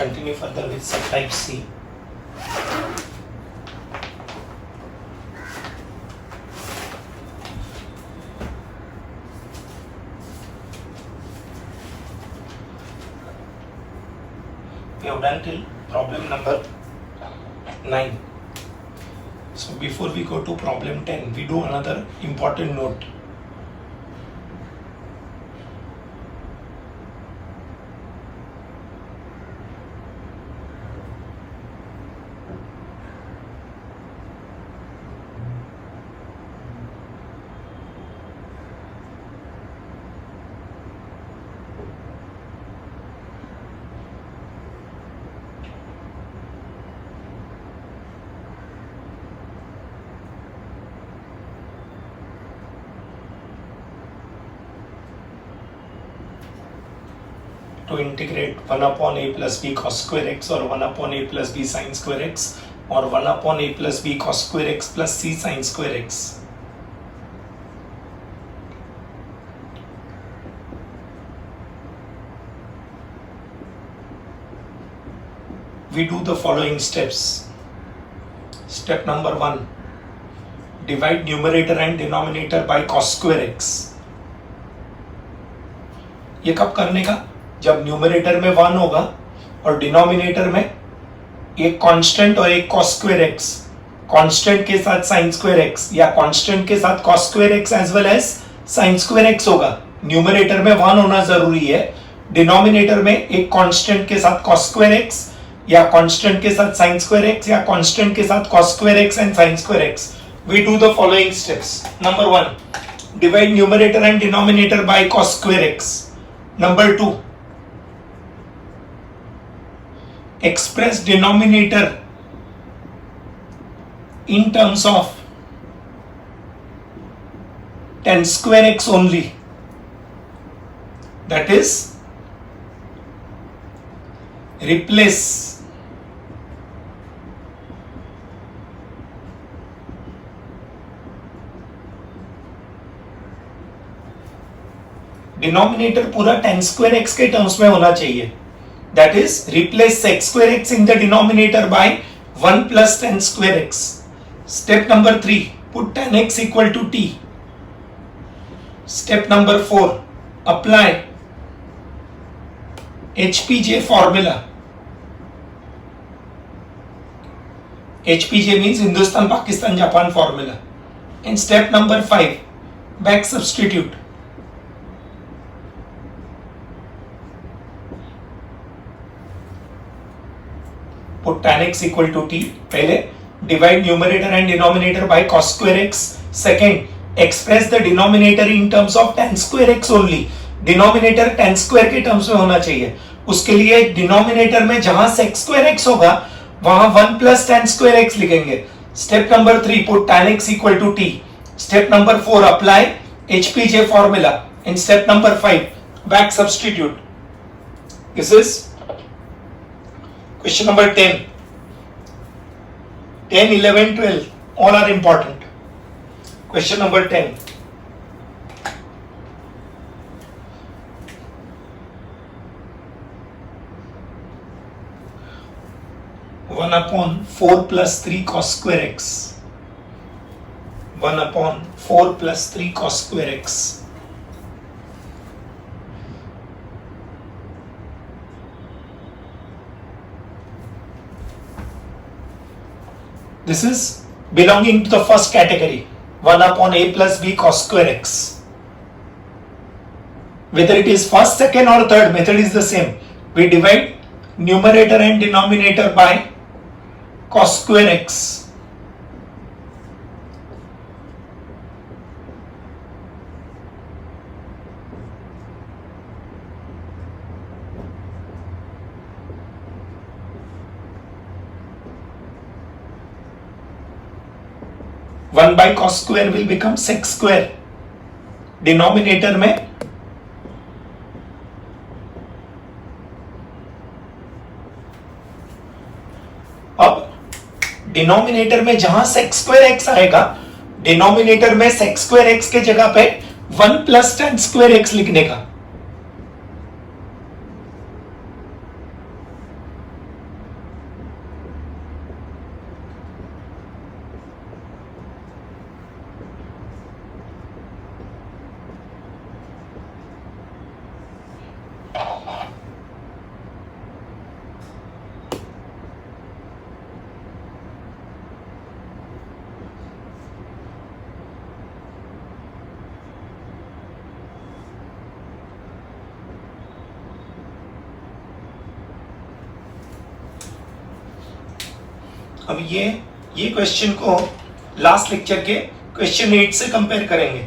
continue further with subtype C. We have done till problem number 9. So before we go to problem 10, we do another important note. To integrate 1 upon a plus b cos square x or 1 upon a plus b sin square x or 1 upon a plus b cos square x plus c sin square x. We do the following steps. Step number 1. Divide numerator and denominator by cos square x. ये कब करने का? जब numerator में 1 होगा और denominator में एक कांस्टेंट और एक cos स्क्वायर x, कांस्टेंट के साथ sin स्क्वायर x या कांस्टेंट के साथ cos square x as well as sin square x होगा. न्यूमरेटर में 1 होना जरूरी है. डिनोमिनेटर में एक कांस्टेंट के साथ cos स्क्वायर x या कांस्टेंट के साथ sin स्क्वायर x या कांस्टेंट के साथ cos square x and sin square x. We do the following steps. Number 1, divide numerator and denominator by cos square x. Number 2, express denominator in terms of tan square x only, that is replace denominator पूरा tan square x के terms में होना चाहिए. That is, replace sec square x in the denominator by 1 plus tan square x. Step number 3, put tan x equal to t. Step number 4, apply HPJ formula. HPJ means Hindustan, Pakistan, Japan formula. And step number 5, back substitute. Put tan x equal to t. पहले divide numerator and denominator by cos square x. Second, express the denominator in terms of tan square x only. Denominator tan square के terms में होना चाहिए. उसके लिए denominator में जहां sec square x होगा वहां 1 plus tan square x लिखेंगे. Step number 3, put tan x equal to t. Step number 4, apply HPJ formula. And step number 5, back substitute. This is question number 10. 10, 11, 12, all are important. Question number 10. One upon 4 plus 3 cos square x. 1 upon 4 plus 3 cos square x. This is belonging to the first category, 1 upon a plus b cos square x. Whether it is first, second or third, method is the same. We divide numerator and denominator by cos square x. One by cos square will become sec square. Denominator में अब denominator में जहां sec square x आएगा, denominator में sec square x के जगह पे 1 plus tan square x लिखने का. अब ये क्वेश्चन को लास्ट लेक्चर के क्वेश्चन 8 से कंपेयर करेंगे।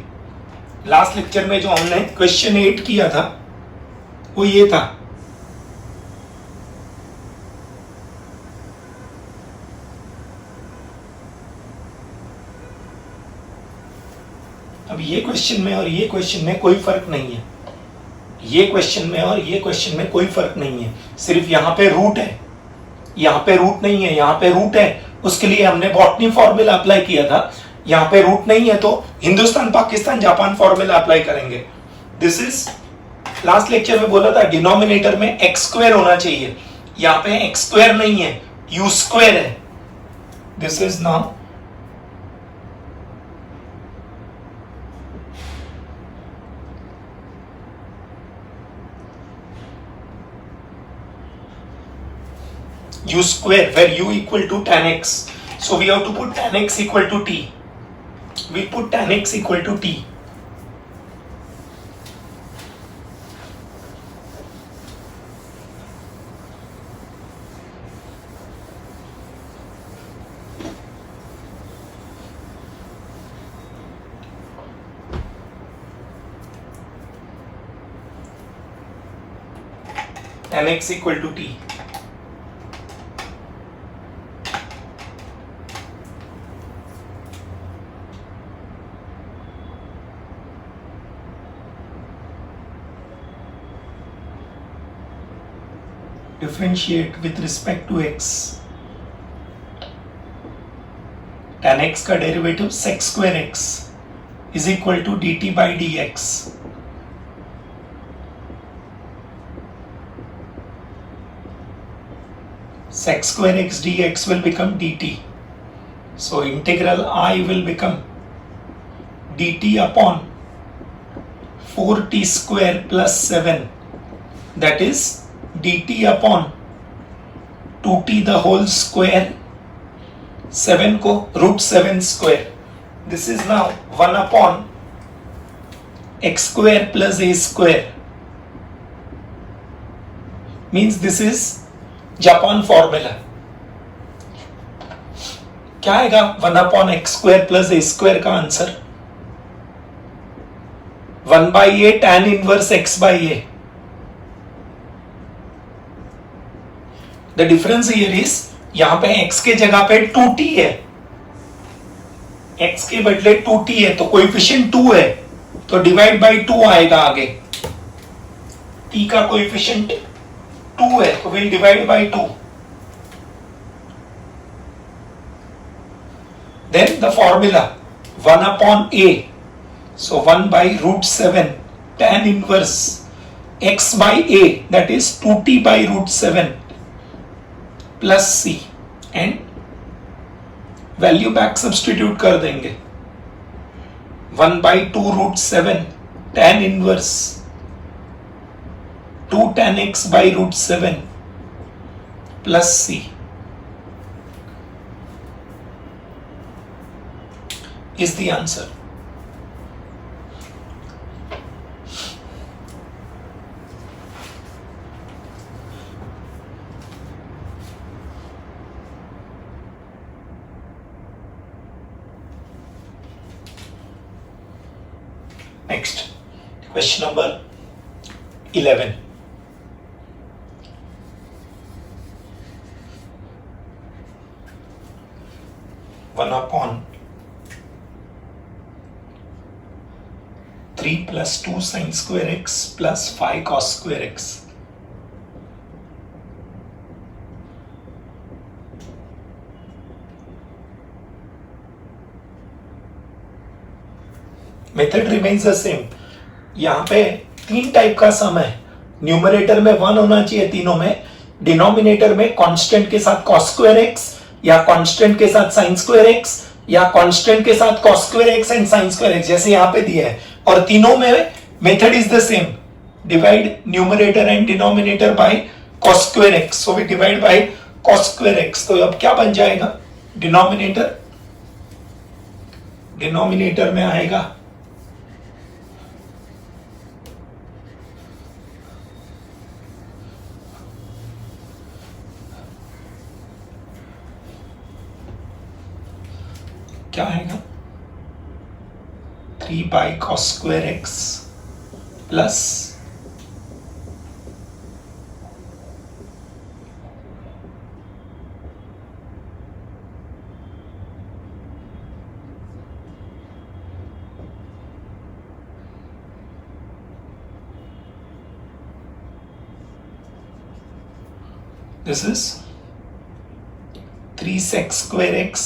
लास्ट लेक्चर में जो हमने क्वेश्चन 8 किया था वो ये था, अब ये क्वेश्चन में और ये क्वेश्चन में कोई फर्क नहीं है, ये क्वेश्चन में और ये क्वेश्चन में कोई फर्क नहीं है, सिर्फ यहां पे रूट है, यहां पे रूट नहीं है, यहां पे रूट है, उसके लिए हमने बॉटनी फॉर्मूला अप्लाई किया था। यहां पे रूट नहीं है तो Hindustan Pakistan Japan formula apply करेंगे। दिस इज, लास्ट लेक्चर में बोला था डिनोमिनेटर में एक्स स्क्वायर होना चाहिए, यहां पे एक्स स्क्वायर नहीं है, यू स्क्वायर है। This is now u square, where u equal to tan x. So we have to put tan x equal to t. We put tan x equal to t. Tan x equal to t. Differentiate with respect to x. Tan x का derivative sec square x is equal to dt by dx. Sec square x dx will become dt. So integral I will become dt upon 4t square plus 7, that is dt upon 2t the whole square, 7 को root 7 square. This is now 1 upon x square plus a square. Means this is Japan formula. क्या आएगा 1 upon x square plus a square का answer? 1 by a tan inverse x by a. The difference here is, यहां पे x के जगह पे 2t है, x के बदले 2t है तो कोएफिशिएंट 2 है तो डिवाइड बाय 2 आएगा आगे, t का कोएफिशिएंट 2 है तो will divide by 2। Then the formula 1 upon a, so 1 by root 7 tan inverse x by a, that is 2t by root 7 plus c, and value back substitute कर देंगे। 1 by 2 root 7 tan inverse 2 tan x by root 7 plus c is the answer. Next, question number 11. One upon 3 plus 2 sin square x plus 5 cos square x. Method remains the same. यहां पे 3 type का सम है, numerator में 1 होना चाहिए तीनों में, denominator में कांस्टेंट के साथ cos स्क्वायर x या कांस्टेंट के साथ sin स्क्वायर x या कांस्टेंट के साथ cos square x and sin square x, जैसे यहां पे दिया है, और तीनों में method is the same, divide numerator and denominator by cos square x, so we divide by cos square x। तो अब क्या बन जाएगा, डिनोमिनेटर में आएगा क्या आएगा 3 by cos square x plus this is 3 sec square x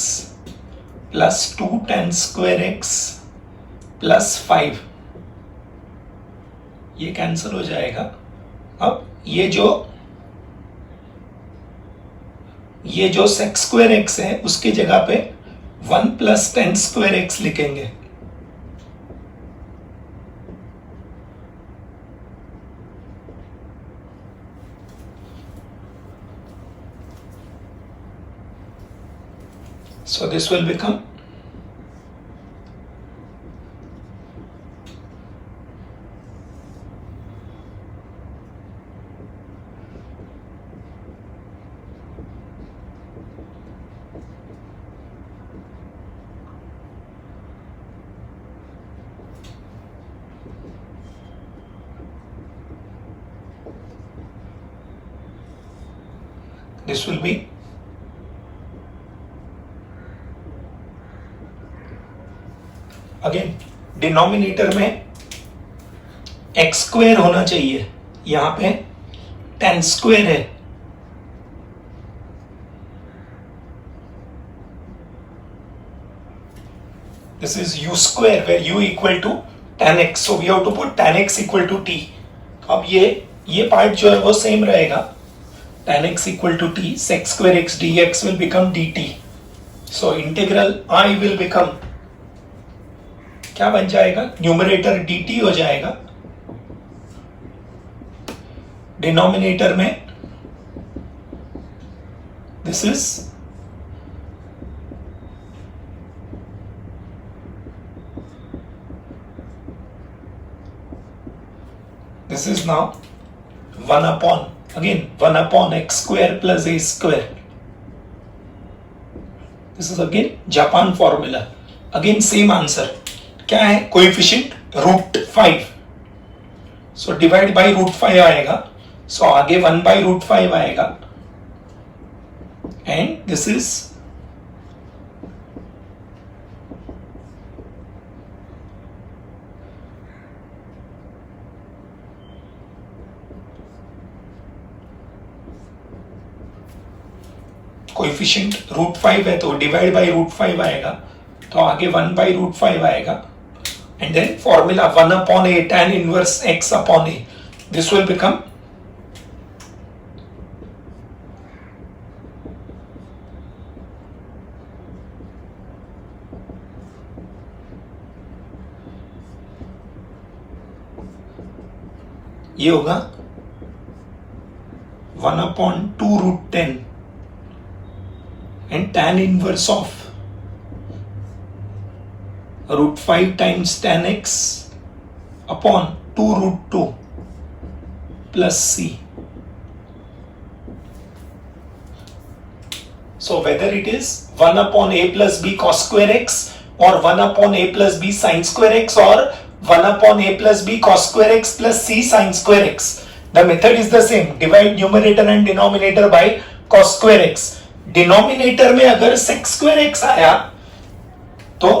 plus 2 tan square x plus 5 ये कैंसिल हो जाएगा। अब ये जो sec square x है उसकी जगह पे 1 plus tan square x लिखेंगे। So this will become this will be again denominator में एक्स स्क्वेयर होना चाहिए, यहां पे tan स्क्वेयर है, this is u square where u equal to tan x, so we have to put tan x equal to t। अब ये part जो है वो सेम रहेगा, tan x equal to t, sec square x dx will become dt, so integral I will become क्या बन जाएगा, numerator dt हो जाएगा, डिनोमिनेटर में this is now 1 upon x square plus a square. This is again Japan formula, again same answer क्या है, coefficient √5, so divide by √5 आएगा, सो आगे 1 बाय √5 आएगा, एंड दिस इज कोएफिशिएंट √5 है तो डिवाइड बाय √5 आएगा, तो आगे 1 बाई √5 आएगा, and then formula 1 upon a tan inverse x upon a, this will become ये होगा 1 upon 2√10 and tan inverse of √5 times tan x upon 2√2 plus c. So whether it is 1 upon a plus b cos square x or 1 upon a plus b sin square x or 1 upon a plus b cos square x plus c sin square x, the method is the same, divide numerator and denominator by cos square x। Denominator में अगर sec square x आया तो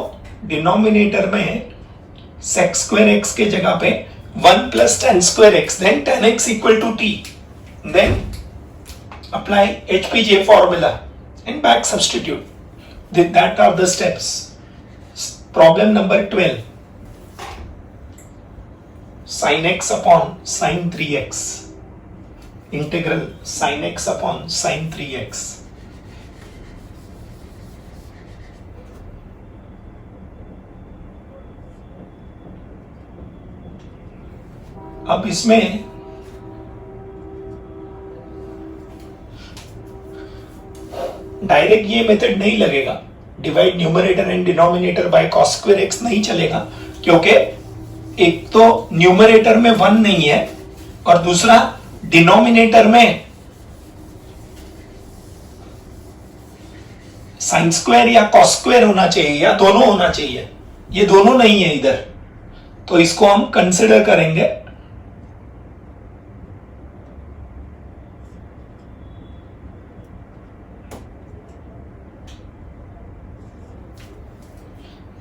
denominator में sec square x के जगह पे 1 plus tan square x, then tan x equal to t, then apply HPJ formula and back substitute. That are the steps. Problem number 12, sin x upon sin 3x, integral sin x upon sin 3x। अब इसमें direct ये method नहीं लगेगा, divide numerator and denominator by cos square x नहीं चलेगा, क्योंकि एक तो न्यूमरेटर में 1 नहीं है और दूसरा डिनोमिनेटर में साइन स्क्वायर या कॉस स्क्वायर होना चाहिए या दोनों होना चाहिए, ये दोनों नहीं है इधर, तो इसको हम कंसिडर करेंगे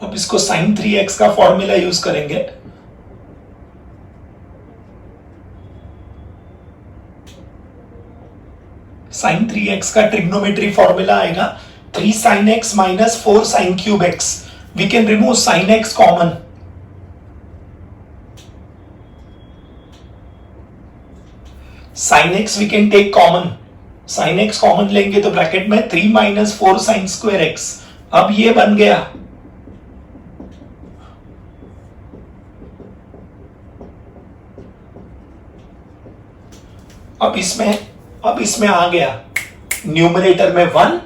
अब इसको sin 3x का फॉर्मूला यूज करेंगे। sin 3x का ट्रिग्नोमेट्री फॉर्मूला आएगा 3 sin x minus 4 sin cube x। We can remove sin x common। sin x we can take common। sin x common लेंगे तो ब्रैकेट में 3 minus 4 sin square x। अब ये बन गया अब इसमें आ गया न्यूमरेटर में 1,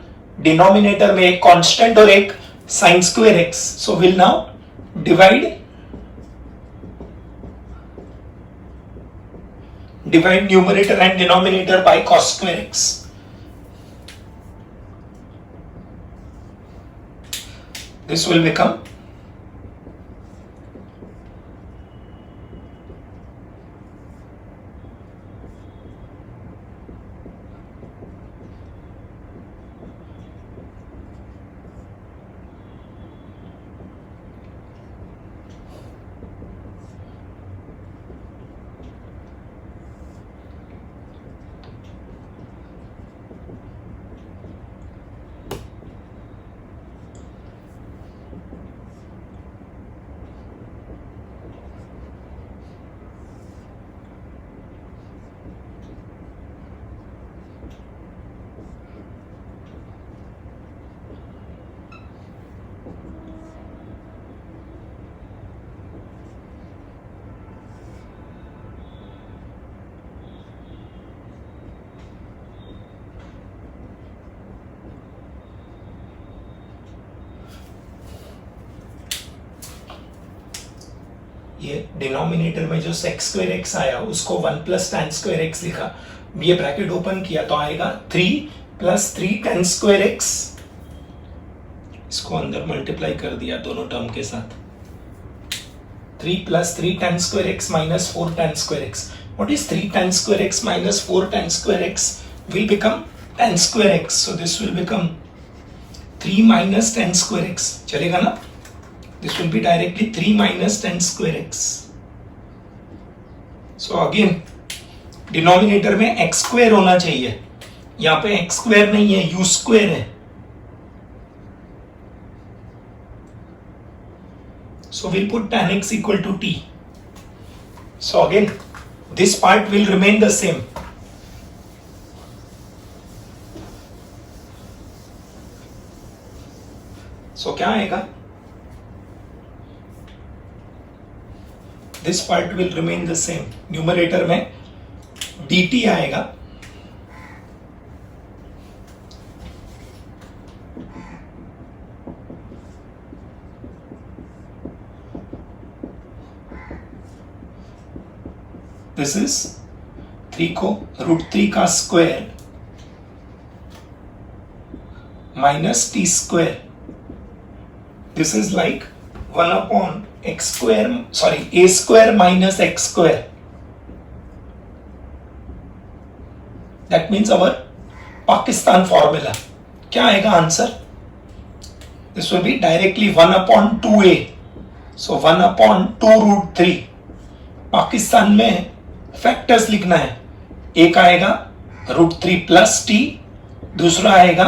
डिनोमिनेटर में एक कांस्टेंट और एक sine square x. So will now divide numerator and denominator by cos square x. This will become ये डिनोमिनेटर में जो सेक्स स्क्वायर एक्स आया उसको 1 प्लस टेन स्क्वायर एक्स लिखा, ये ब्रैकेट ओपन किया तो आएगा 3 प्लस 3 टेन स्क्वायर एक्स। इसको अंदर मल्टीप्लाई कर दिया दोनों टर्म के साथ, 3 plus 3 ten square x minus 4 ten square x. What is 3 ten square x minus 4 ten square x? Will become ten square x. So this will become 3 minus ten square x. चलेगा ना? This will be directly 3 minus 10 square x. So again, denominator में x square होना चाहिए, यहां पे x square नहीं है, u square है। So we'll put tan x equal to t. So again, this part will remain the same. So क्या आएगा? This part will remain the same. Numerator में dt आएगा, दिस इज 3 को √3 का square minus T square. This is like 1 upon x square, sorry, a square minus x square. That means our Pakistan formula. क्या आएगा answer? This will be directly 1 upon 2a. So 1 upon 2√3. Pakistan में factors लिखना है, एक आएगा √3 plus T, दूसरा आएगा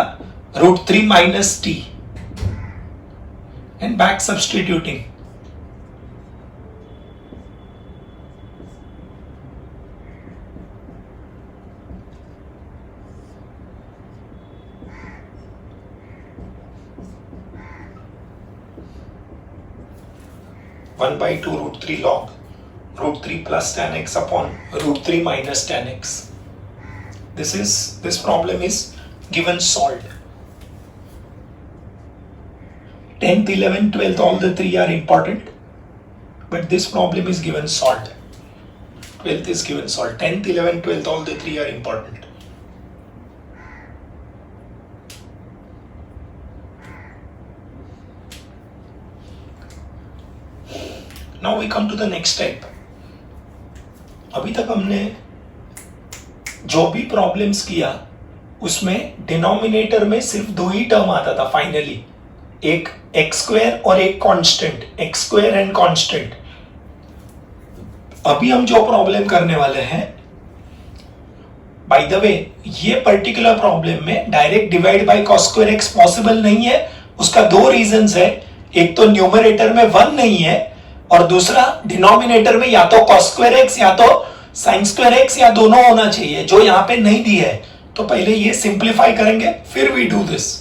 √3 minus T, and back substituting. One by 2√3 log √3 plus tan x upon √3 minus tan x. This problem is given solved. 10th, 11th, 12th, all the three are important, but this problem is given solved. 12th is given solved. 10th, 11th, 12th, all the three are important. Now we come to the next step. अभी तक हमने जो भी problems किया उसमें denominator में सिर्फ दो ही टर्म आता था फाइनली, एक एक्स स्क्वायर और एक constant, x square and constant. अभी हम जो प्रॉब्लम करने वाले हैं, बाय द वे ये पर्टिकुलर प्रॉब्लम में direct divide by cos square x possible नहीं है. उसका दो रीजंस है, एक तो न्यूमरेटर में 1 नहीं है और दूसरा डिनोमिनेटर में या तो कॉस स्क्वायर एक्स या तो साइन स्क्वायर एक्स या दोनों होना चाहिए, जो यहां पे नहीं दी है. तो पहले ये सिंप्लीफाई करेंगे फिर we do this.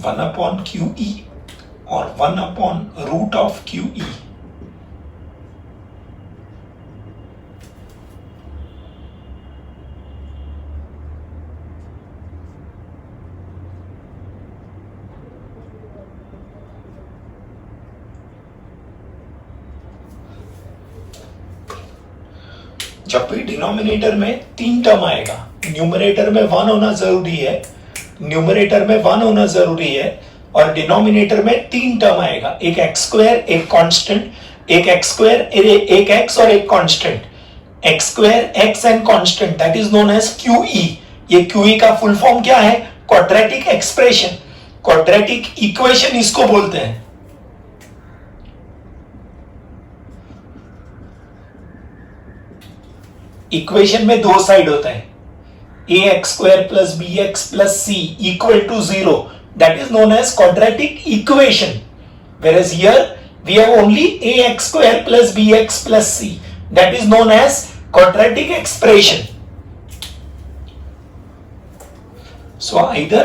One upon Q E और 1 upon root of Q E. जब भी डिनोमिनेटर में 3 टर्म आएगा, न्यूमरेटर में 1 होना जरूरी है, न्यूमरेटर में 1 होना जरूरी है और डिनोमिनेटर में 3 टर्म आएगा, एक एक्स स्क्वायर, एक कांस्टेंट, एक एक्स स्क्वायर, एक एक्स और एक constant. X square, x and constant, that is known as QE. ये क्यूई का फुल फॉर्म क्या है? क्वाड्रेटिक एक्सप्रेशन, क्वाड्रेटिक इक्वेशन इसको बोलते हैं. इक्वेशन में दो साइड होता है, ax square plus bx plus c equal to 0, that is known as quadratic equation, whereas here we have only ax square plus bx plus c, that is known as quadratic expression. So either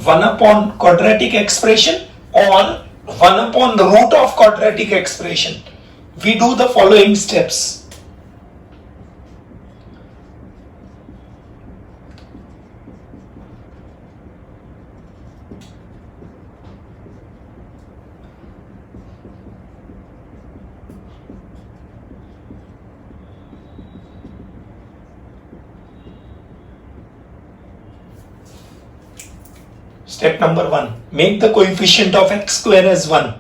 1 upon quadratic expression or 1 upon the root of quadratic expression. We do the following steps. Step number 1, make the coefficient of x square as 1.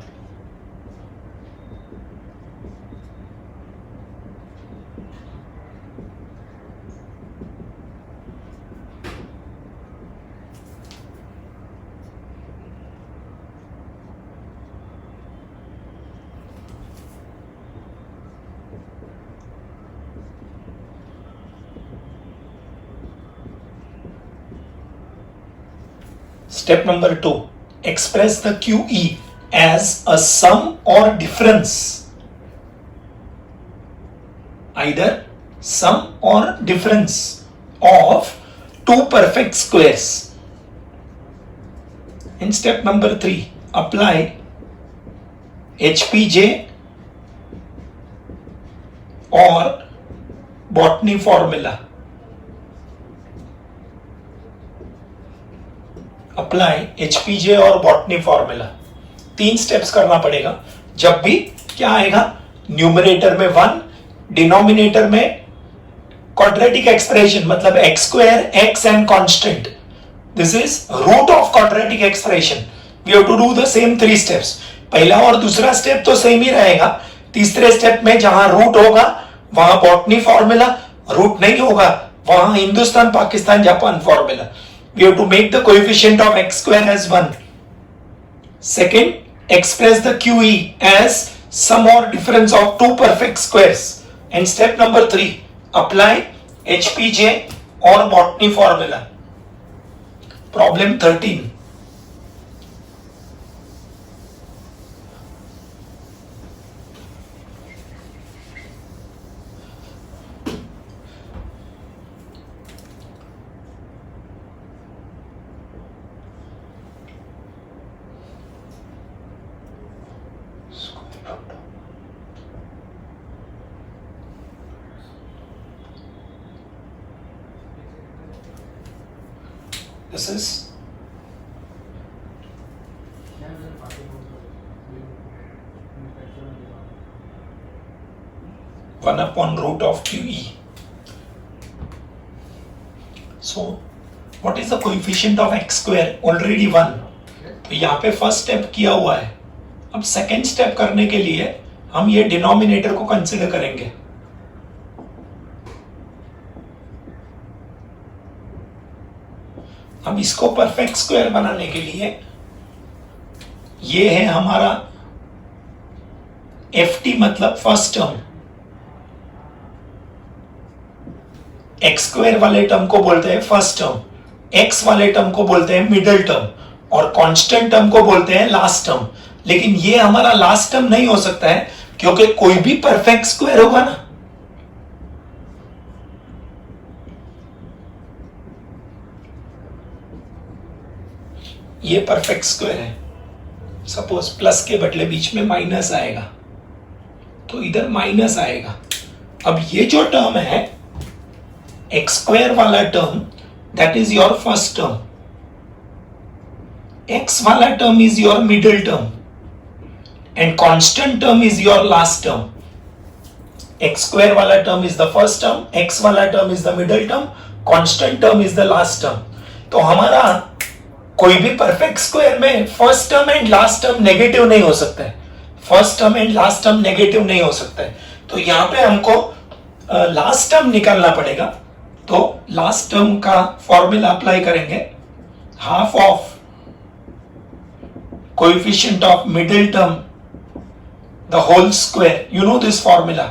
Step number 2, express the QE as a sum or difference. Either sum or difference of two perfect squares. In step number 3, apply HPJ or Botany formula. Apply HPJ और botany formula. 3 steps करना पड़ेगा. जब भी क्या आएगा, numerator में 1, denominator में quadratic expression मतलब x square, x and constant. This is root of quadratic expression. We have to do the same 3 steps. पहला और दूसरा स्टेप तो सेम ही रहेगा. तीसरे स्टेप में जहां रूट होगा वहां बॉटनी फॉर्मूला, रूट नहीं होगा वहां Hindustan, Pakistan, Japan formula. We have to make the coefficient of x square as 1. Second, express the QE as sum or difference of two perfect squares. And step number 3, apply HPJ or Botany formula. Problem 13. This is 1 upon root of QE. So what is the coefficient of x square? Already 1. तो यहाँ पे first step किया हुआ है. अब second step करने के लिए हम ये डिनोमिनेटर को कंसिडर करेंगे. अब इसको परफेक्ट स्क्वायर बनाने के लिए ये है हमारा ft मतलब फर्स्ट टर्म. एक्स स्क्वायर वाले टर्म को बोलते हैं फर्स्ट टर्म, एक्स वाले टर्म को बोलते हैं मिडिल टर्म और कांस्टेंट टर्म को बोलते हैं लास्ट टर्म. लेकिन ये हमारा लास्ट टर्म नहीं हो सकता है क्योंकि कोई भी परफेक्ट स्क्वायर होगा ना. ये परफेक्ट स्क्वायर है. सपोज प्लस के बदले बीच में माइनस आएगा तो इधर माइनस आएगा. अब ये जो टर्म है एक्स स्क्वायर वाला term, that is your first term. X वाला term is your middle term and constant term is your last term. X square वाला term is the first term, x वाला term is the middle term, constant term is the last term. तो हमारा कोई भी perfect square में first term and last term negative नहीं हो सकता है. First term and last term negative नहीं हो सकता है. तो यहां पे हमको लास्ट टर्म निकालना पड़ेगा. तो लास्ट टर्म का फॉर्मूला अप्लाई करेंगे. Half of coefficient of middle term the whole square. You know this formula.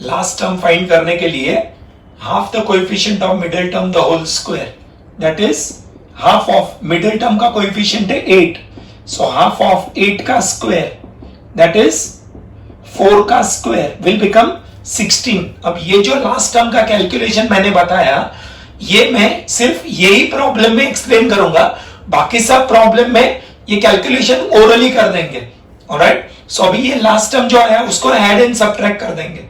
Last term find करने के लिए half the coefficient of middle term the whole square, that is half of middle term का coefficient है 8. So half of 8 का square that is 4 का square will become 16. अब ये जो लास्ट टर्म का कैलकुलेशन मैंने बताया ये मैं सिर्फ यही प्रॉब्लम में एक्सप्लेन करूंगा. बाकी सब प्रॉब्लम में ये कैलकुलेशन ओरली कर देंगे. ऑलराइट. सो अभी ये लास्ट टर्म जो आया उसको ऐड एंड सबट्रैक्ट कर देंगे.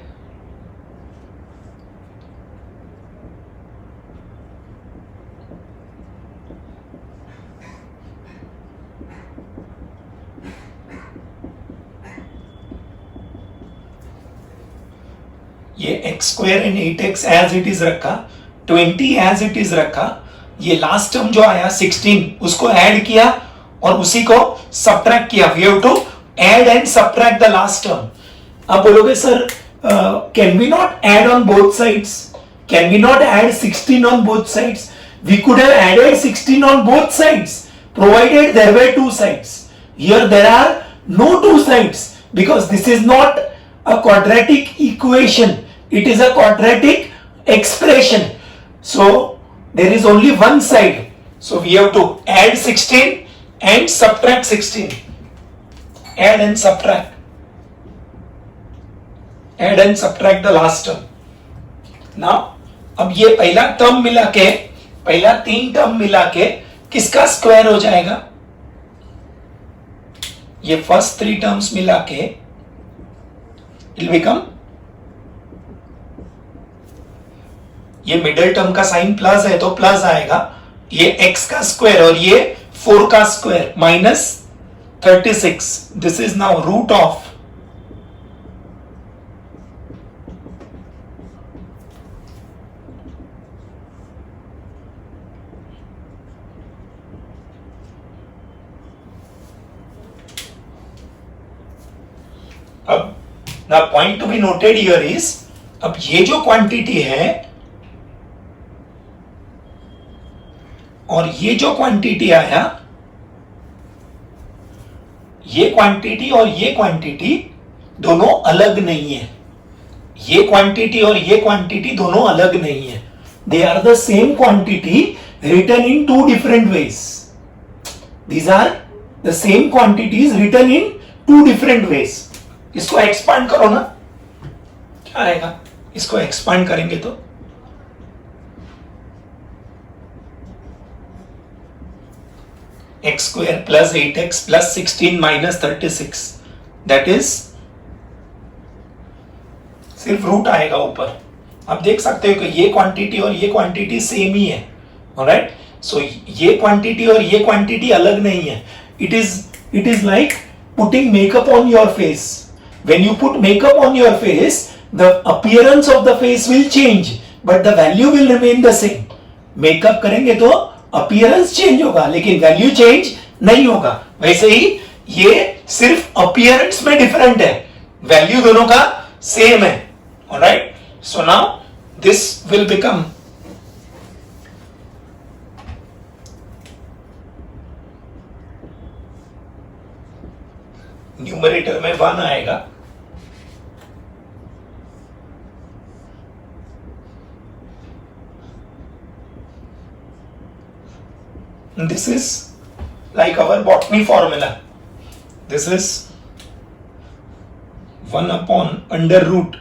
ये x square and 8x as it is रखा, 20 एज इट इज रखा. ये लास्ट टर्म जो आया 16 उसको ऐड किया और उसी को सबट्रैक्ट किया. We have to add and subtract the last term. आप बोलोगे sir can we not add on both sides? Can we not add 16 on both sides? We could have added 16 on both sides provided there were two sides. Here there are no two sides because this is not a quadratic equation. It is a quadratic expression. So there is only one side. So we have to add 16 and subtract 16. Add and subtract. Add and subtract the last term. Now अब ये पहला term मिला के, पहला 3 term मिला के किसका square हो जाएगा? ये फर्स्ट 3 टर्म्स मिला के इट बिकम, ये मिडिल टर्म का साइन प्लस है तो प्लस आएगा. ये x का स्क्वायर और ये 4 का square minus 36. This is now root of अब now point to be noted here is, अब ये जो क्वांटिटी है और ये जो क्वांटिटी आया ये क्वांटिटी और ये क्वांटिटी दोनों अलग नहीं है, ये क्वांटिटी और ये क्वांटिटी दोनों अलग नहीं है, they are the same quantity written in two different ways, these are the same quantities written in two different ways. इसको एक्सपांड करो ना, क्या आएगा, इसको एक्सपांड करेंगे तो x square plus 8x plus 16 minus 36, that is सिर्फ रूट आएगा ऊपर। आप देख सकते हो कि ये क्वांटिटी और ये क्वांटिटी सेम ही है, ऑलराइट। सो ये क्वांटिटी और ये क्वांटिटी अलग नहीं है। It is like putting makeup on your face. When you put makeup on your face, the appearance of the face will change but the value will remain the same. Makeup करेंगे तो appearance change होगा लेकिन value change नहीं होगा। वैसे ही ये सिर्फ appearance में डिफरेंट है, वैल्यू दोनों का सेम है, alright. So now this will become numerator में 1 आएगा, this is like our botany formula. This is 1 upon under root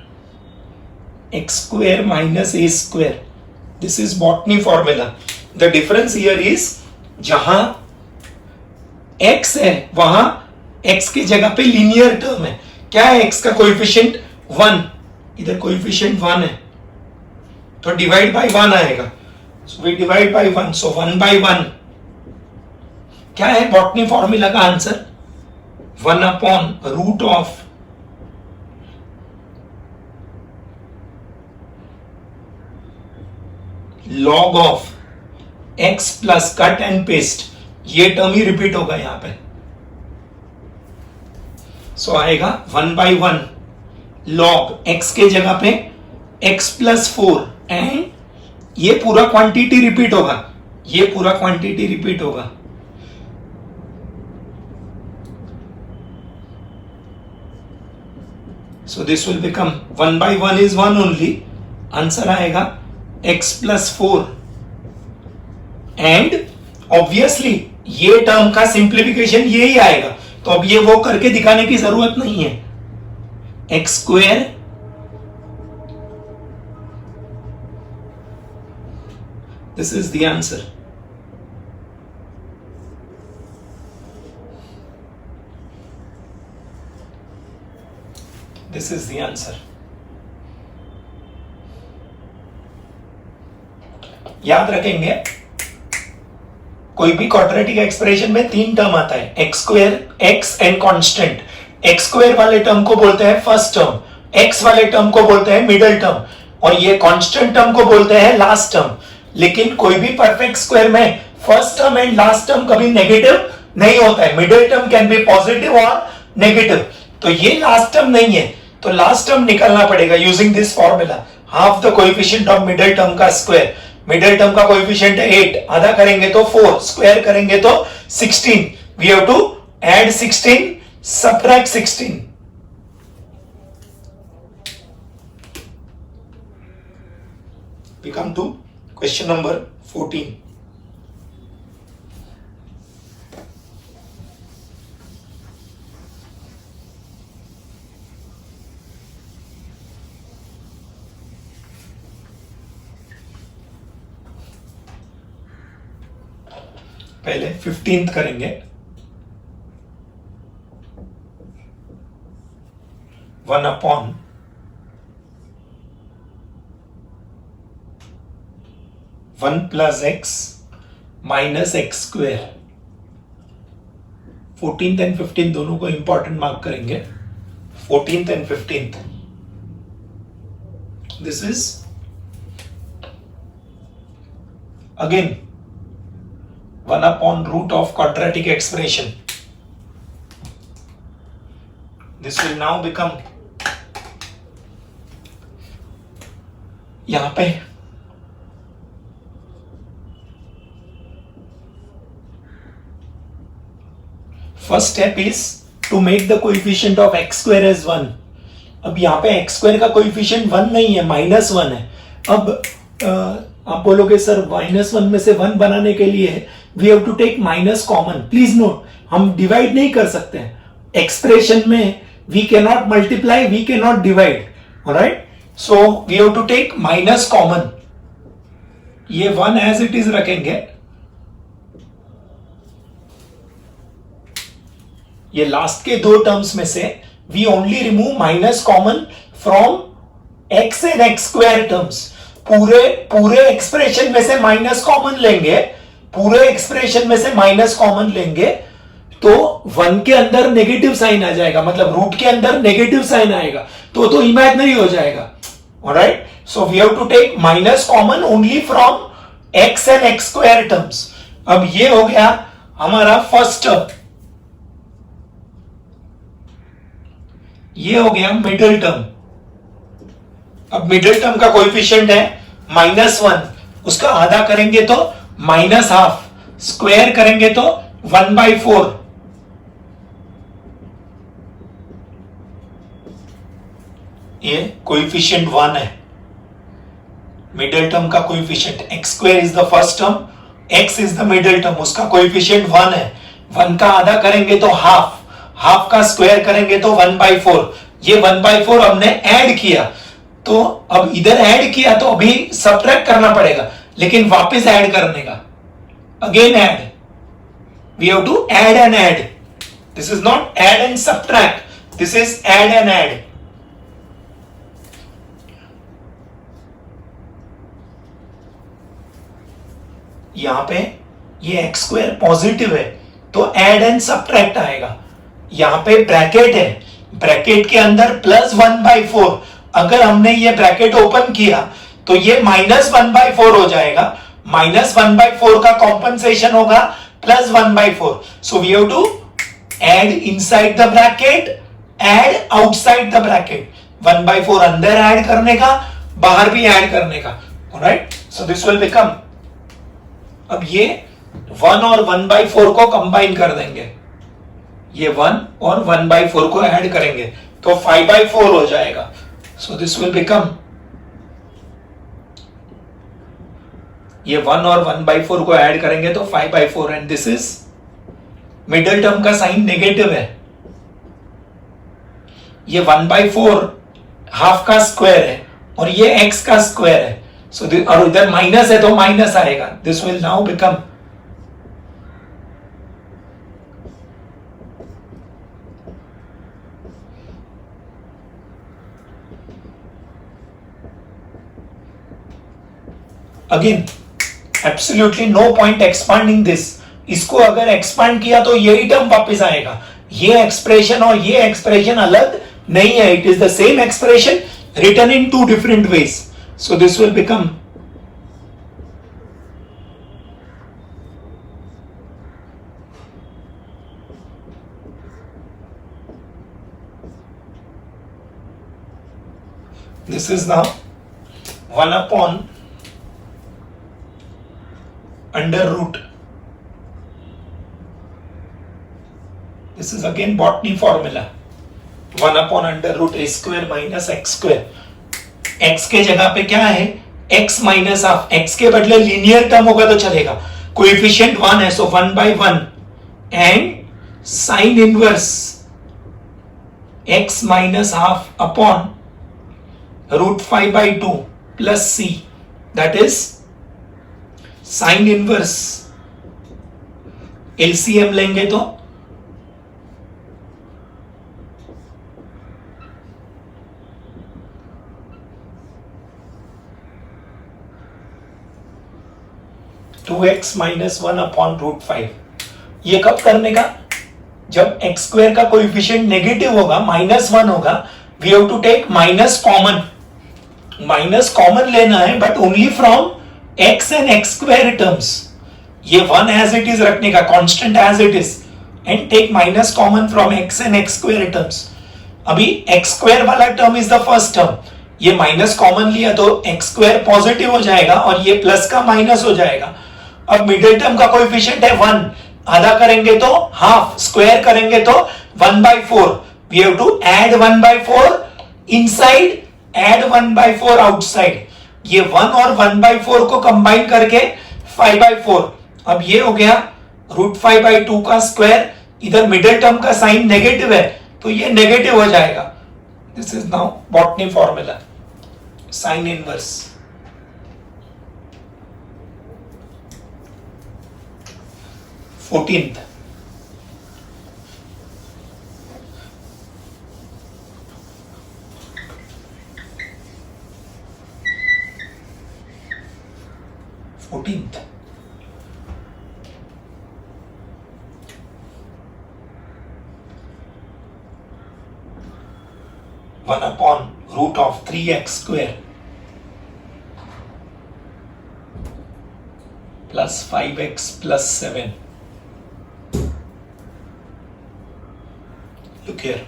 x square minus a square. This is botany formula. The difference here is जहां x है वहां x की जगह पे linear term है। क्या है x का कोएफिशिएंट 1, इधर कोएफिशिएंट 1 है तो डिवाइड बाय 1 आएगा। So we divide by 1, so 1 by 1 क्या है बॉटनी फॉर्मूला का answer, 1 upon root of log of x plus cut and paste. ये टर्म ही रिपीट होगा यहां पे। सो आएगा 1 बाई 1 लॉग x के जगह पे x प्लस 4 एंड ये पूरा क्वांटिटी रिपीट होगा, ये पूरा क्वांटिटी रिपीट होगा। So this will become 1 by 1 is 1 only. Answer आएगा x plus 4 एंड ऑब्वियसली ये टर्म का सिंप्लीफिकेशन यही आएगा, तो अब ये वो करके दिखाने की जरूरत नहीं है। x square this is the answer. This is the answer. याद रखेंगे कोई भी क्वाड्रेटिक एक्सप्रेशन में 3 टर्म आता है, x square, x and constant. X square वाले टर्म को बोलते हैं फर्स्ट टर्म, एक्स वाले टर्म को बोलते हैं मिडिल टर्म और ये कांस्टेंट टर्म को बोलते हैं लास्ट टर्म। लेकिन कोई भी परफेक्ट स्क्वायर में first term and last term कभी नेगेटिव नहीं होता है, middle term can be positive और नेगेटिव। तो ये लास्ट टर्म नहीं है तो लास्ट टर्म निकालना पड़ेगा using this formula, half the coefficient of middle term का स्क्वायर। मिडिल टर्म का कोएफिशिएंट है 8, आधा करेंगे तो 4, स्क्वायर करेंगे तो 16। We have to add 16, subtract 16। We come to question number 14. पहले 15th करेंगे। 1 upon one plus x minus x square. 14th and 15th दोनों को इंपॉर्टेंट मार्क करेंगे, 14th and 15th। This is again 1 upon root of quadratic expression. This will now become, यहां पे first step is to make the coefficient of x square as 1। अब यहाँ पे x square का coefficient 1 नहीं है, -1 है। अब आप बोलोगे सर -1 में से 1 बनाने के लिए we have to take minus common. Please note, हम डिवाइड नहीं कर सकते हैं एक्सप्रेशन में, we can not multiply, we can not divide, alright. So we have to take minus common. ये 1 एज इट इज रखेंगे, ये लास्ट के दो टर्म्स में से we only remove minus common from x and x square terms. पूरे expression में से माइनस कॉमन लेंगे, पूरे एक्सप्रेशन में से माइनस कॉमन लेंगे तो 1 के अंदर नेगेटिव साइन आ जाएगा, मतलब रूट के अंदर नेगेटिव साइन आएगा तो इमेजिनरी हो जाएगा, alright. So we have to take minus common only from x and x square terms. अब ये हो गया हमारा फर्स्ट टर्म, ये हो गया मिडिल टर्म। अब मिडिल टर्म का कोएफिशिएंट है -1, उसका आधा करेंगे तो -12, स्क्वायर करेंगे तो 1/4। ये कोएफिशिएंट 1 है, मिडिल टर्म का coefficient. X square is the first term, x is the middle term, उसका कोएफिशिएंट 1 है। 1 का आधा करेंगे तो हाफ, हाफ का स्क्वायर करेंगे तो 1/4। ये 1/4 हमने ऐड किया, तो अब इधर ऐड किया तो अभी सब्ट्रैक्ट करना पड़ेगा, लेकिन वापस ऐड करने का, again add, we have to add and add. This is not add and subtract, this is add and add. यहां पे ये एक्स स्क्वायर पॉजिटिव है तो ऐड एंड सब्ट्रैक्ट आएगा। यहां पे ब्रैकेट है, ब्रैकेट के अंदर +1/4, अगर हमने ये ब्रैकेट ओपन किया तो ये -1/4 हो जाएगा। -1/4 का कॉम्पनसेशन होगा +1/4। So we have to add inside the bracket, add outside the bracket. 1/4 अंदर ऐड करने का, बाहर भी ऐड करने का, alright. So this will become, अब ये 1 और 1/4 को कंबाइन कर देंगे, ये 1 और 1/4 को ऐड करेंगे तो 5/4 हो जाएगा। सो दिस विल बिकम, ये 1 और 1/4 को ऐड करेंगे तो 5/4, and this is, middle term का साइन नेगेटिव है, ये 1/4 हाफ का स्क्वायर है और ये x का स्क्वायर है। सो और इधर माइनस है तो माइनस आएगा। This will now become, again absolutely no point expanding this. इसको अगर एक्सपांड किया तो यही टर्म वापस आएगा। ये एक्सप्रेशन और ये एक्सप्रेशन अलग नहीं है, it is the same expression written in 2 different ways. So this will become, this is now 1 upon under root. This is again botany formula, 1 upon under root a square minus x square. x के जगह पे क्या है, x minus half, x के बदले linear term होगा तो चलेगा, कोएफिशिएंट 1 है, सो 1/1 and sine inverse x minus half upon √5/2 plus c, that is sine inverse. LCM लेंगे तो (2x - 1 अपॉन √5). ये कब करने का, जब x स्क्वायर का कोएफिशिएंट नेगेटिव होगा, -1 होगा, we have to take minus common. Minus common लेना है but only from x and x square terms. ये 1 एज इट इज रखने का, constant as it is, and take minus common from x and x square terms. अभी x square वाला term is the first term, ये minus common लिया तो x square positive हो जाएगा और ये प्लस का माइनस हो जाएगा। अब मिडिल टर्म का कोएफिशिएंट है 1, आधा करेंगे तो हाफ, स्क्वायर करेंगे तो 1/4. We have to add 1/4 inside, add 1/4 outside. ये 1 और 1/4 को कंबाइन करके 5/4. अब ये हो गया √5/2 का स्क्वायर. इधर मिडिल टर्म का साइन नेगेटिव है तो ये नेगेटिव हो जाएगा. This is now botany formula, sine inverse. Fourteenth, fourteenth, 1/√3x² plus 5x plus 7. Look here.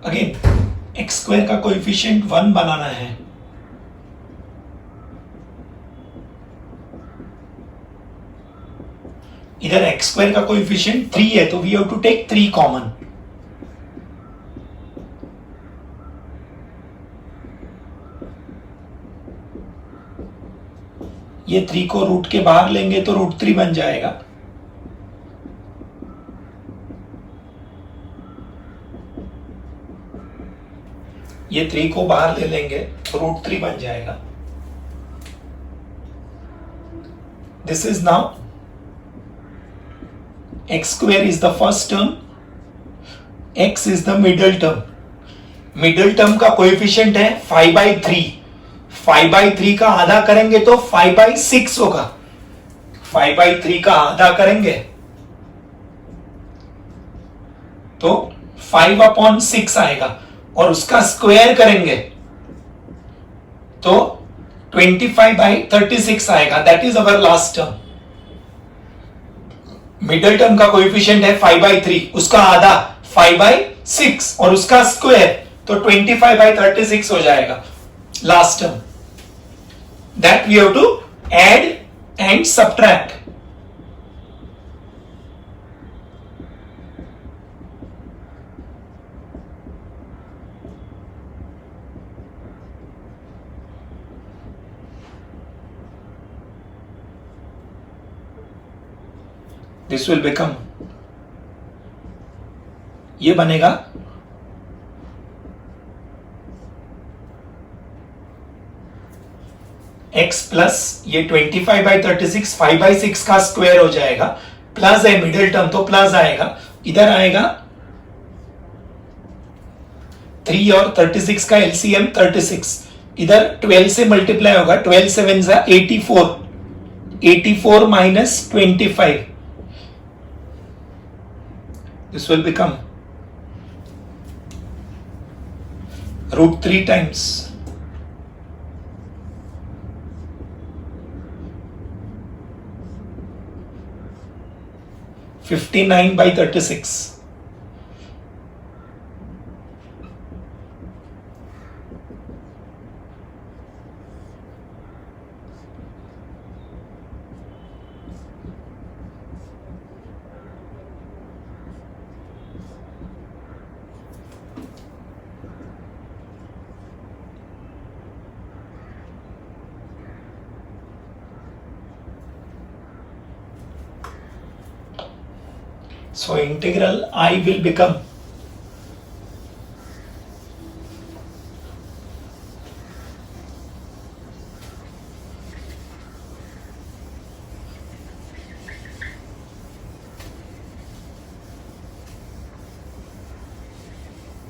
Again, x² का कोएफिशिएंट 1 बनाना है. इधर x² का कोएफिशिएंट 3 है तो we have to take 3 common. ये 3 को रूट के बाहर लेंगे तो √3 बन जाएगा. ये 3 को बाहर ले लेंगे तो √3 बन जाएगा. This is now x² is the first term, x is the middle term. Middle term का कोएफिशिएंट है 5/3. 5/3 का आधा करेंगे तो 5/6 होगा. 5/3 का आधा करेंगे तो 5/6 आएगा और उसका स्क्वायर करेंगे तो 25/36 आएगा. That is our last term. Middle term का कोएफिशिएंट है 5/3, उसका आधा 5/6 और उसका स्क्वायर तो 25/36 हो जाएगा last term. That we have to add and subtract. This will become, ये बनेगा x प्लस ये 25/36, 5/6 का स्क्वायर हो जाएगा. प्लस है मिडिल टर्म तो प्लस आएगा. इधर आएगा 3 और 36 का एलसीएम 36. इधर 12 से मल्टीप्लाई होगा. 12 7 जा 84. 84 minus 25. This will become √3 times 59/36. So integral I will become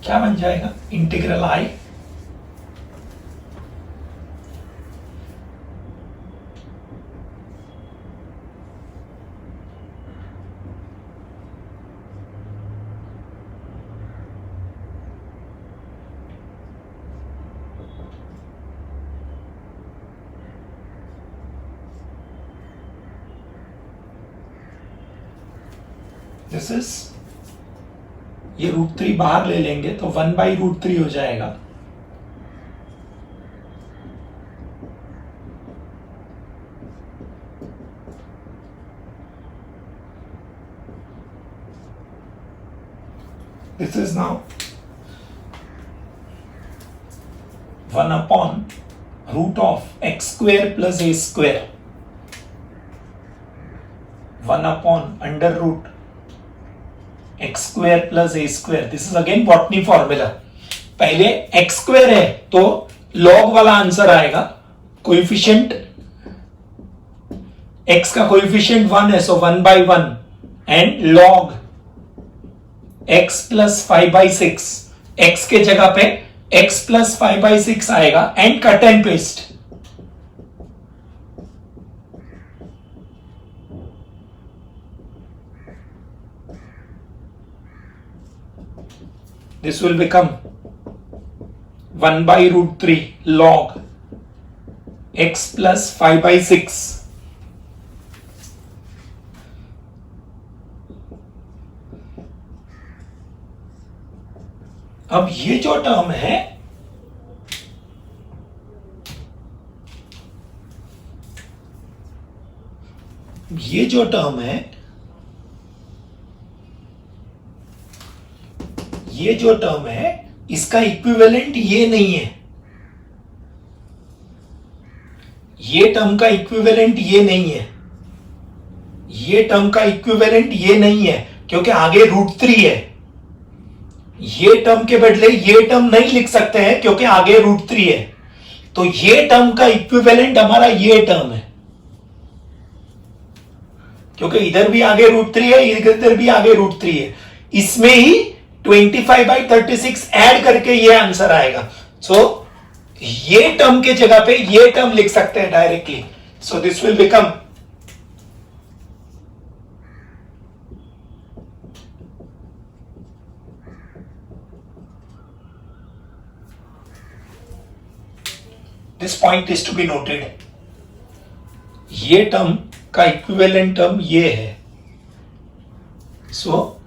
क्या बन जाएगा? इंटीग्रल I दिस इज, ये √3 बाहर ले लेंगे तो 1/√3 हो जाएगा. This is now 1 upon root of x square plus a square 1 upon under root x square plus a square. This is again botany formula. पहले एक्स स्क्वेयर है तो लॉग वाला आंसर आएगा. कोएफिशिएंट x का कोएफिशिएंट 1 है, सो 1/1 and log x plus 5/6. x के जगह पे x प्लस 5/6 आएगा and cut and paste. This will become 1/√3 log x plus 5/6. अब ये जो टर्म है ये जो टर्म है इसका इक्विवेलेंट ये नहीं है. ये टर्म का इक्विवेलेंट ये नहीं है. ये टर्म का इक्विवेलेंट ये नहीं है क्योंकि आगे √3 है. ये टर्म के बदले ये टर्म नहीं लिख सकते हैं क्योंकि आगे √3 है. तो ये टर्म का इक्विवेलेंट हमारा ये टर्म है क्योंकि इधर भी आगे √3 है, इधर भी आगे √3 है. इसमें ही 25/36 ऐड करके ये आंसर आएगा. सो ये टर्म के जगह पे ये टर्म लिख सकते हैं directly. So this will become this point is to be noted. ये टर्म का इक्विवेलेंट टर्म ये है. सो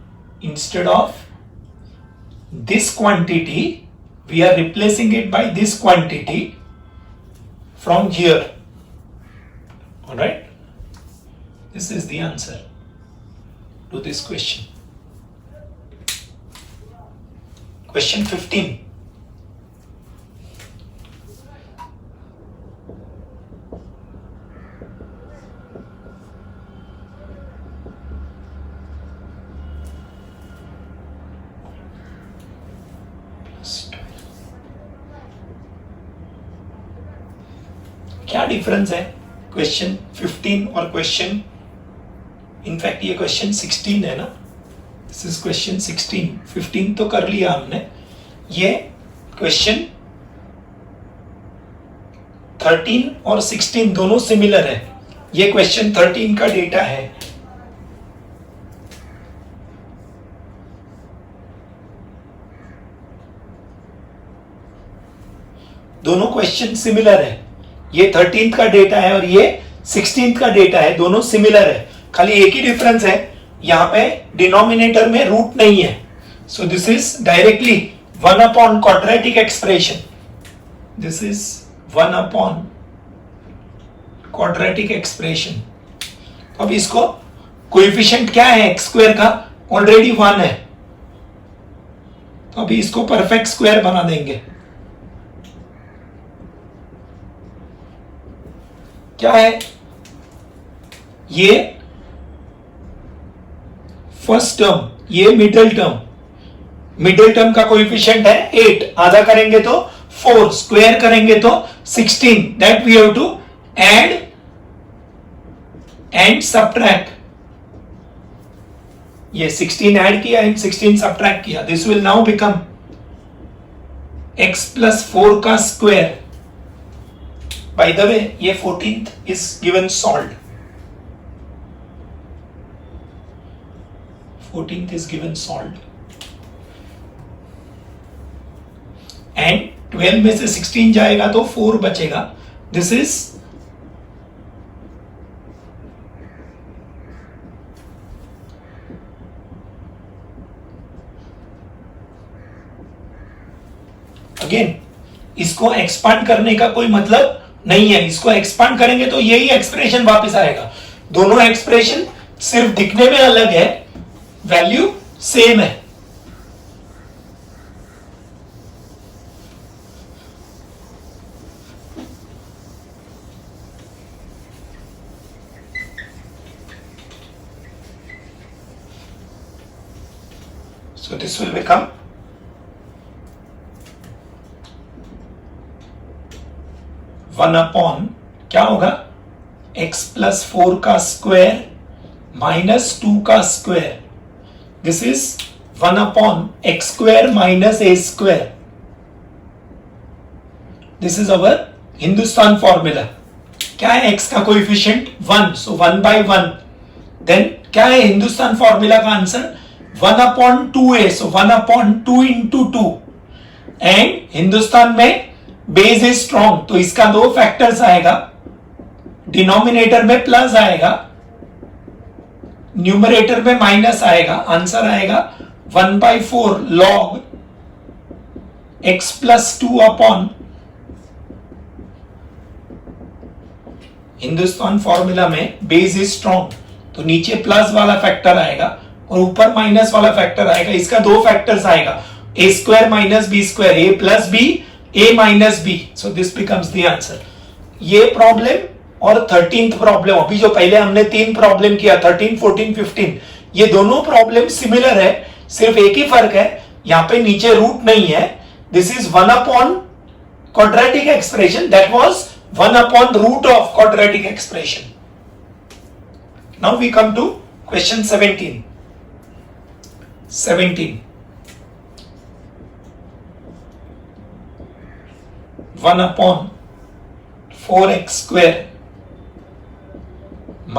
instead of this quantity we are replacing it by this quantity from here. All right, this is the answer to this question. Question 15. क्या difference है question 15 और question, in fact ये question 16 है ना. This is question 16. 15 तो कर लिया हमने. ये क्वेश्चन 13 और 16 दोनों सिमिलर है. ये क्वेश्चन 13 का डेटा है. दोनों क्वेश्चन सिमिलर है. ये 13th का डेटा है और ये 16th का डेटा है. दोनों सिमिलर है. खाली एक ही डिफरेंस है, यहां पे डिनोमिनेटर में रूट नहीं है. So this is directly 1 upon quadratic expression. This is 1 upon quadratic expression. अब इसको कोएफिशिएंट क्या है एक्स स्क्वायर का, ऑलरेडी 1 है. तो अभी इसको परफेक्ट स्क्वायर बना देंगे. क्या है ये फर्स्ट टर्म, ये मिडिल टर्म का कोएफिशिएंट है 8. आधा करेंगे तो 4, स्क्वायर करेंगे तो 16. That we have to add and subtract. ये 16 ऐड किया एंड 16 सब्ट्रैक्ट किया. This will now become x plus 4 का स्क्वायर. By the way, ये 14th is given solved. 14th is given solved. And 12 में से 16 जाएगा तो 4 बचेगा. This is अगेन इसको एक्सपांड करने का कोई मतलब नहीं है. इसको एक्सपांड करेंगे तो यही एक्सप्रेशन वापस आएगा. दोनों एक्सप्रेशन सिर्फ दिखने में अलग है, वैल्यू सेम है. So this will become 1 upon क्या होगा, x plus 4 का स्क्वायर minus 2 का square. This is 1 upon x square minus a square. This is our Hindustan formula. क्या है x का कोएफिशिएंट 1, सो 1 by 1. देन क्या है हिंदुस्तान फॉर्मूला का answer 1 upon 2a, so 1 upon 2 into 2. And Hindustan में बेस इज स्ट्रॉन्ग, तो इसका 2 फैक्टर्स आएगा. डिनोमिनेटर में प्लस आएगा, न्यूमरेटर में माइनस आएगा. आंसर आएगा 1 by 4 log x plus 2 upon. Hindustan formula में बेस इज स्ट्रॉन्ग, तो नीचे प्लस वाला फैक्टर आएगा और ऊपर माइनस वाला फैक्टर आएगा. इसका 2 फैक्टर्स आएगा, a square minus b square, a plus b, a minus b. So this becomes the answer. ये प्रॉब्लम और 13th प्रॉब्लम, अभी जो पहले हमने 3 प्रॉब्लम किया 13, 14, 15, ये दोनों प्रॉब्लम सिमिलर है. सिर्फ एक ही फर्क है, यहां पे नीचे रूट नहीं है. This is 1 upon quadratic expression, that was 1 upon root of quadratic expression. Now we come to question 17. 1 upon 4x square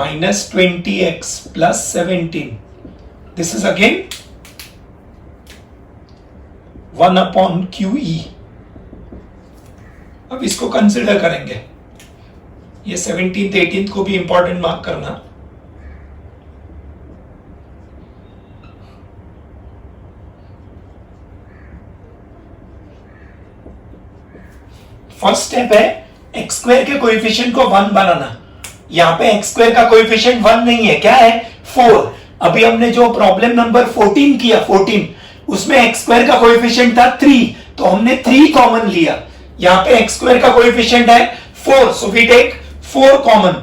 minus 20x plus 17. This is again 1 upon QE. अब इसको कंसिडर करेंगे. ये 17th 18th को भी important mark करना. First step है x square के coefficient को 1 बनाना. यहां पे एक्स स्क्वायर का कोएफिशिएंट 1 नहीं है, क्या है 4. अभी हमने जो प्रॉब्लम नंबर 14 किया 14, उसमें एक्स स्क्वायर का कोएफिशिएंट था 3, तो हमने 3 कॉमन लिया. यहां पे एक्स स्क्वायर का कोएफिशिएंट है 4, so we take 4 common.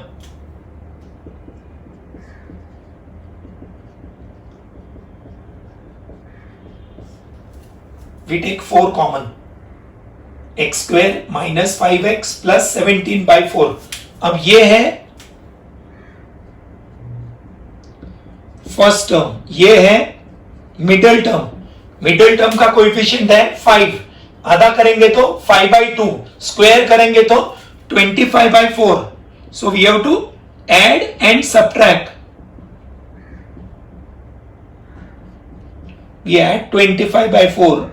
We take 4 common. X square minus 5x plus 17 by 4. अब ये है फर्स्ट टर्म, ये है मिडिल टर्म. मिडिल टर्म का कोएफिशिएंट है 5. आधा करेंगे तो 5 by 2, स्क्वायर करेंगे तो 25 by 4. So we have to add and subtract. We add 25 by 4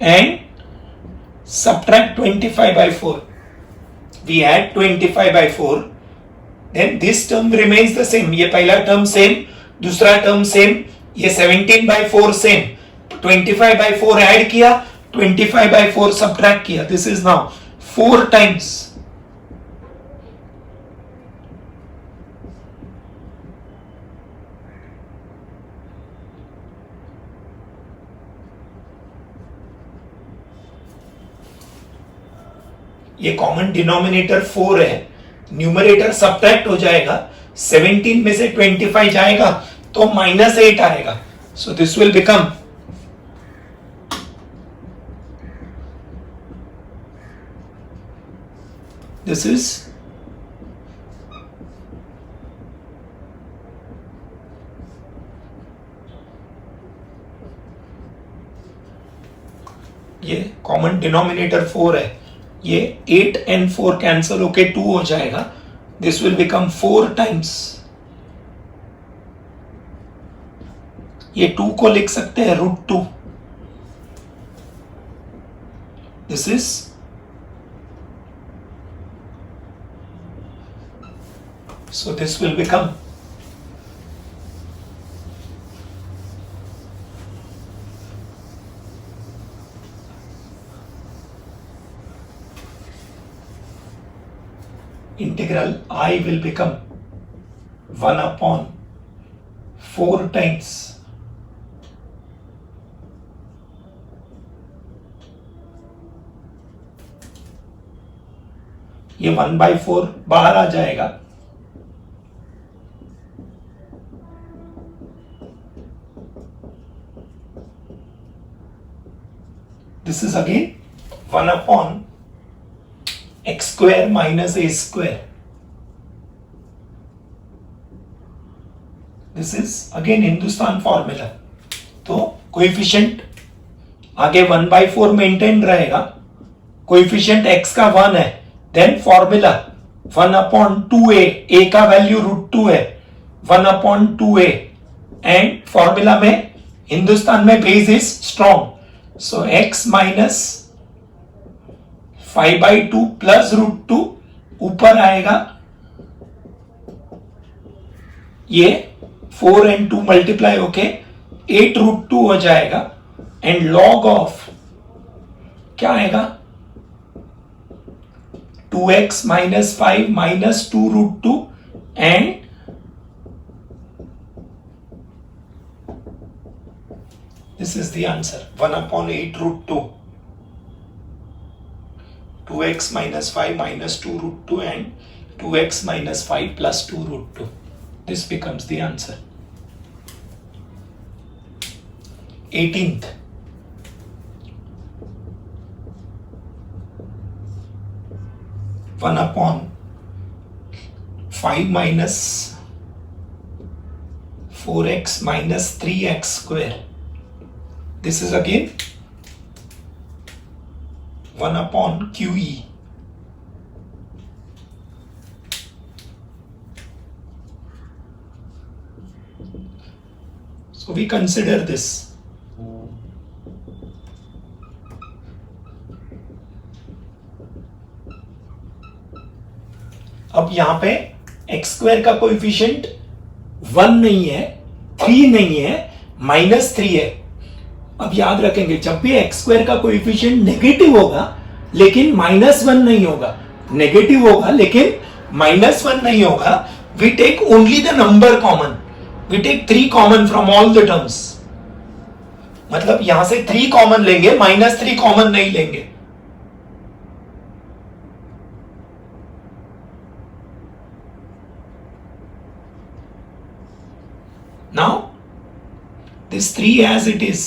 and subtract 25 by 4. We add 25 by 4. Then this term remains the same. ये पहला टर्म सेम, दूसरा टर्म सेम, ये 17 by 4 सेम. 25 by 4 ऐड किया, 25 by 4 subtract किया. This is now 4 times. ये common denominator 4 है, numerator subtract हो जाएगा. 17 में से 25 जाएगा तो -8 आएगा. सो this will become this is ये कॉमन डिनोमिनेटर 4 है, ये 8 and 4 कैंसल होके 2 हो जाएगा. This will become 4 times. ये 2 को लिख सकते हैं √2. This is so this will become integral I will become 1 upon 4 times ये 1 by 4 बाहर आ जाएगा. This is again 1 upon x square minus a square. This is again Hindustan formula. तो कोएफिशिएंट आगे 1/4 मेंटेन रहेगा. कोएफिशिएंट x का 1 है, then formula 1 upon 2a, a का वैल्यू √2 है, 1 अपॉन 2a, एंड फॉर्मूला में हिंदुस्तान में base is strong, so x minus 5/2 plus √2 ऊपर आएगा. ये 4 and 2 मल्टीप्लाई होके 8√2 हो जाएगा. एंड लॉग ऑफ क्या आएगा 2x minus 5 minus 2√2 and this is the answer 1 upon 8√2. 2x minus 5 minus 2√2 and 2x minus 5 plus 2√2. This becomes the answer. 18th. One upon 5 minus 4x minus 3x square. This is again 1 upon QE. So we consider this. अब यहां पे x square का coefficient 1 नहीं है, 3 नहीं है, -3 है. अब याद रखेंगे जब भी एक्स स्क्वायर का कोएफिशिएंट नेगेटिव होगा लेकिन -1 नहीं होगा, नेगेटिव होगा लेकिन -1 नहीं होगा, we take only the number common, we take 3 common from all the terms. मतलब यहां से 3 कॉमन लेंगे, -3 कॉमन नहीं लेंगे. Now this 3 as it is,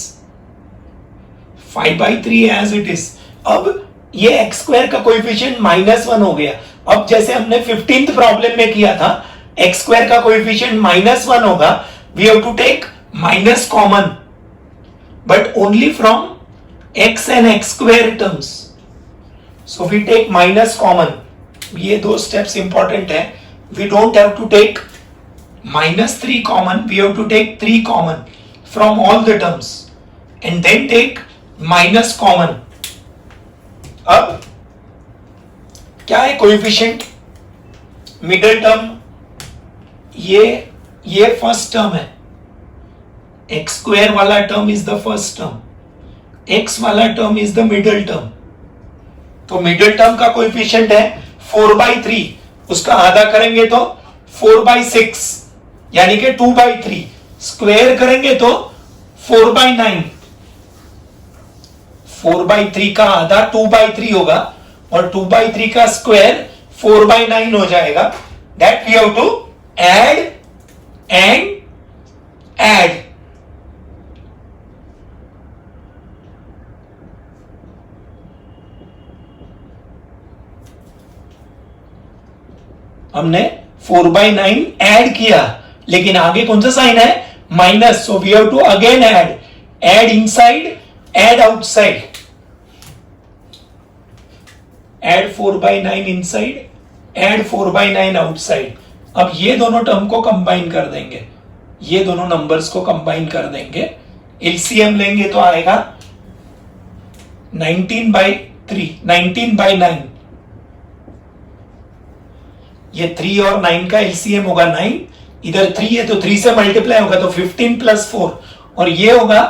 5/3 as it is. अब ये एक्स स्क्वायर का कोएफिशिएंट -1 हो गया. अब जैसे हमने 15th प्रॉब्लम में किया था, एक्स स्क्वायर का कोएफिशिएंट -1 होगा, we have to take minus common, but only from x and x square terms. So we take minus common. ये 2 स्टेप्स इंपॉर्टेंट है. We don't have to take -3 common, we have to take 3 common from all the terms and then take minus common. अब क्या है coefficient? Middle term ये first term है. X square वाला term is the first term, x वाला term is the middle term. तो middle term का coefficient है 4/3, उसका आधा करेंगे तो 4/6 यानी कि 2/3, स्क्वायर करेंगे तो 4/9. 4/3 का आधा 2/3 होगा और 2/3 का स्क्वायर 4/9 हो जाएगा. That we have to add and add. हमने 4/9 ऐड किया, लेकिन आगे कौन सा साइन है? Minus. So we have to again add. Add inside, add outside. Add 4/9 inside, add 4/9 outside. अब ये दोनों टर्म को कंबाइन कर देंगे, ये दोनों नंबर्स को कंबाइन कर देंगे. एलसीएम लेंगे तो आएगा 19/3, 19/9. ये 3 और 9 का एलसीएम होगा 9. इधर 3 है तो 3 से मल्टीप्लाई होगा तो 15 + 4, और ये होगा,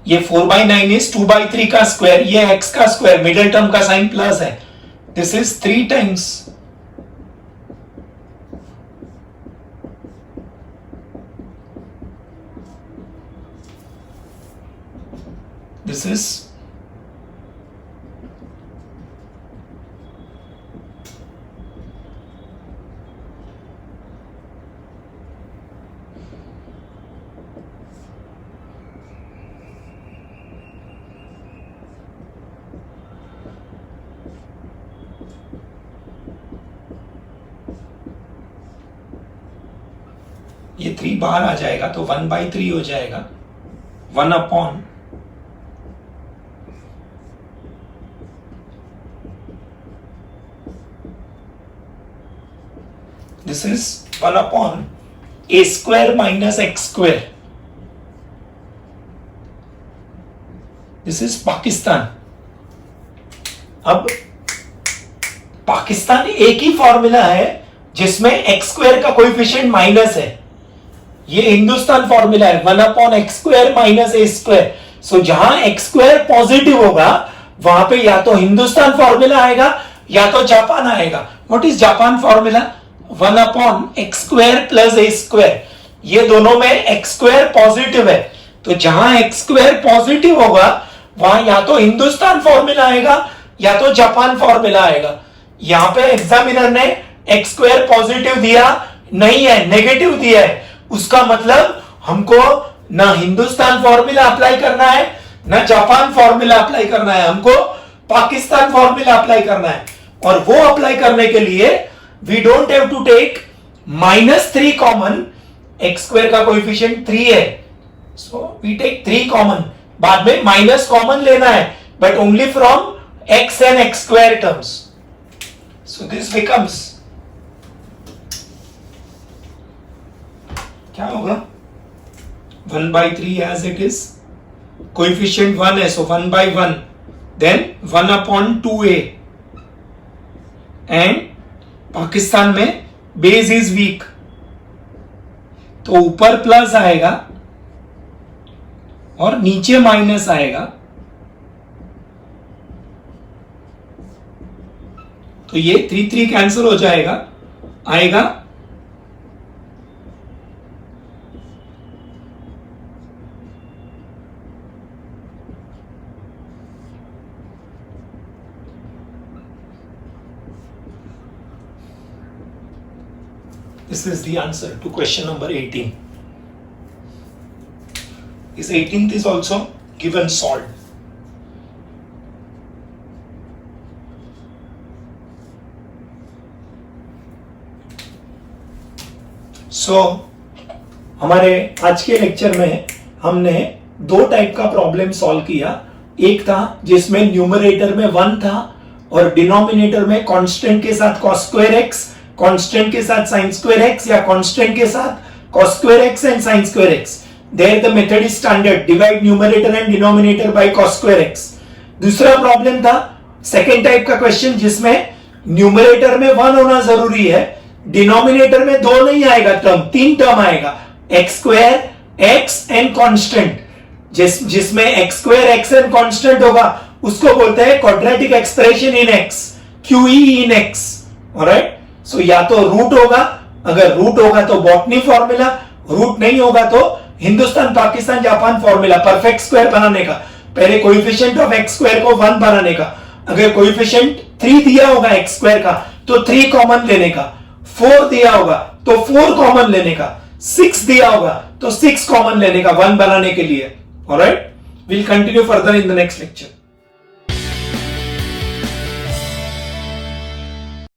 ये 4/9 इज 2/3 का स्क्वायर, ये x का स्क्वायर, मिडिल टर्म का साइन प्लस है. This is 3 times. This is ये 3 बाहर आ जाएगा तो 1/3 हो जाएगा, 1 upon this is 1 upon a square minus x square. This is Pakistan. अब पाकिस्तान एक ही फॉर्मूला है जिसमें एक्स स्क्वायर का कोएफिशिएंट माइनस है. ये हिंदुस्तान फॉर्मूला है 1 upon x square minus a square. सो जहां एक्स स्क्वायर पॉजिटिव होगा वहां पे या तो हिंदुस्तान फॉर्मूला आएगा या तो जापान आएगा. What is Japan formula? 1 upon x square plus A square. ये दोनों में एक्स स्क्वायर पॉजिटिव है, तो जहां एक्स स्क्वायर पॉजिटिव होगा वहां या तो हिंदुस्तान फॉर्मूला आएगा या तो जापान फॉर्मूला आएगा. यहां पे एग्जामिनर ने एक्स स्क्वायर पॉजिटिव दिया नहीं है, नेगेटिव दिया है. उसका मतलब हमको ना हिंदुस्तान फॉर्मूला अप्लाई करना है ना जापान फॉर्मूला अप्लाई करना है, हमको पाकिस्तान फॉर्मूला अप्लाई करना है. और वो अप्लाई करने के लिए we don't have to take -3 common. X square का कोएफिशिएंट 3 है, सो वी टेक 3 कॉमन. बाद में माइनस कॉमन लेना है, but only from x and x square terms. So this becomes, क्या होगा? 1/3 एज इट इज. कोएफिशिएंट 1 है, सो 1/1. Then 1 upon 2a. And Pakistan में बेस इज वीक, तो ऊपर प्लस आएगा और नीचे माइनस आएगा. तो ये 3 कैंसिल हो जाएगा, आएगा This is the answer to question number 18. This 18th is also given solved. So, हमारे आज के लेक्चर में हमने 2 टाइप का प्रॉब्लम सॉल्व किया. एक था जिसमें न्यूमरेटर में 1 था और डिनोमिनेटर में कांस्टेंट के साथ cos स्क्वायर x, कांस्टेंट के साथ sin स्क्वायर x या कांस्टेंट के साथ cos square x and sin square x. There the method is standard, divide numerator and denominator by cos square x. दूसरा प्रॉब्लम था सेकेंड टाइप का question जिसमें numerator में 1 होना जरूरी है, डिनोमिनेटर में 2 नहीं आएगा टर्म, 3 टर्म आएगा, x square x and constant. जिसमें x square x and constant होगा उसको बोलते हैं quadratic expression in x, QE in x. Alright. So या तो रूट होगा, अगर रूट होगा तो बॉटनी फॉर्मूला, रूट नहीं होगा तो Hindustan Pakistan Japan formula. Perfect square बनाने का पहले कोएफिशिएंट ऑफ एक्स स्क्वायर को 1 बनाने का. अगर कोएफिशिएंट 3 दिया होगा एक्स स्क्वायर का तो 3 कॉमन लेने का. 4 दिया होगा तो 4 कॉमन लेने का. 6 दिया होगा तो 6 कॉमन लेने का 1 बनाने के लिए. Alright. Will continue further in the next lecture.